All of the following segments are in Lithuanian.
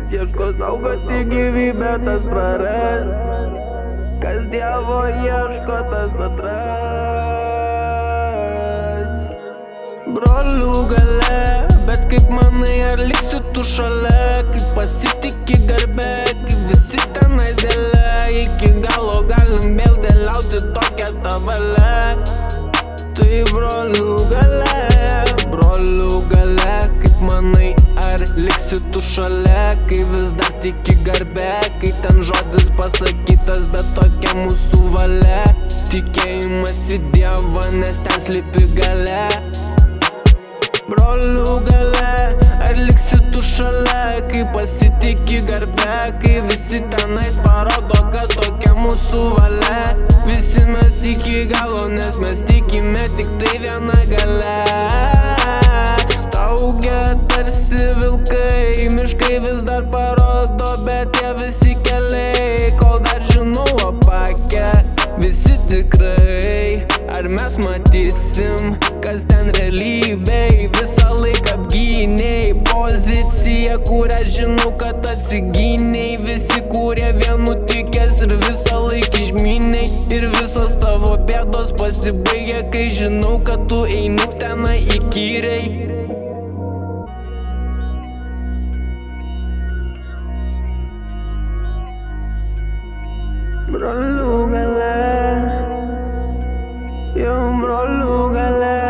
Kas ieško saugoti gyvybę, tas praras. Kas Dievo ieško, tas atras. Brolių gale, bet kaip manai, ar liksi tu šalia? Kaip pasitiki garbė, kaip visi tenais dėlė. Iki galo galim vėl dėliauti tokią tą valią. Tai brolių gale, kaip manai, ar liksi tu šalia? Kai vis dar tiki garbė, kai ten žodis pasakytas, bet tokia mūsų valia. Tikėjimas į Dievą, nes ten slypi galia. Brolių gale, ar liksi tu šalia? Kai pasitiki garbė, kai visi tenais parodo, kad tokia mūsų valia. Visi mes iki galo, nes mes tikime tik tai viena galia. Staugia tarsi vilkai, miškai vis dar parodo, bet jie visi keliai. Kol dar žinau apakę, visi tikrai. Ar mes matysim, kas ten realybėj? Visą laiką apgynei poziciją, kurią žinau, kad atsigynei. Visi kurie vienu tikės ir visą laiką išmynei. Ir visos tavo bėdos pasibaigia, kai žinau, kad tu eini tenai įkyriai. Brolių gale, jau brolių gale.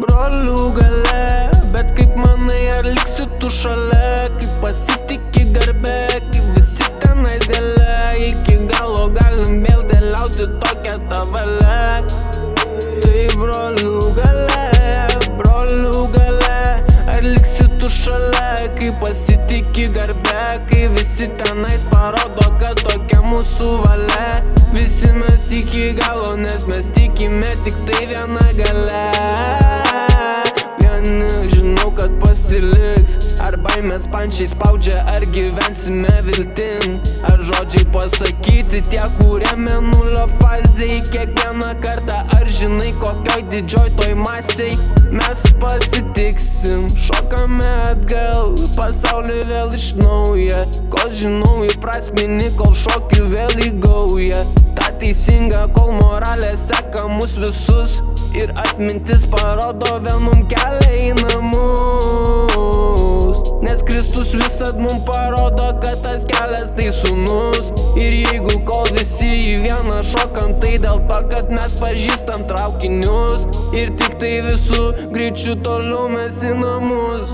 Brolių gale, bet kaip manai, ar liksi tu šalia? Kaip pasitiki garbė, kaip visi tenais dėlė. Iki galo galim vėl dėliauti tokią tą valią. Tai brolių gale, ar liksi tu šalia? Kai pasitiki garbė, kai visi tenais parodo, kad tokia mūsų valia. Visi mes iki galo, nes mes tikime tik tai viena galia. Vieni žinau, kad pasiliks, ar baimės pančiai spaudžia, ar gyvensime viltim. Ar žodžiai pasakyti tie, kurie mėnulio fazėj. Kiekvieną kartą, ar žinai, kokioj didžioj toj masėj mes pasitiksim. Šokame atgal, pasaulį vėl iš nauja. Kol žinau įprasminį, kol šokiu vėl į gaują. Ta teisinga, kol moralė seka mus visus. Ir atmintis parodo vėl mum kelią į namus. Nes Kristus visad mum parodo, kad tas kelias tai sūnus. Ir jeigu kol visi į vieną šokam, tai dėl to, kad mes pažįstam traukinius. Ir tik tai visų greičių toliau mes į namus.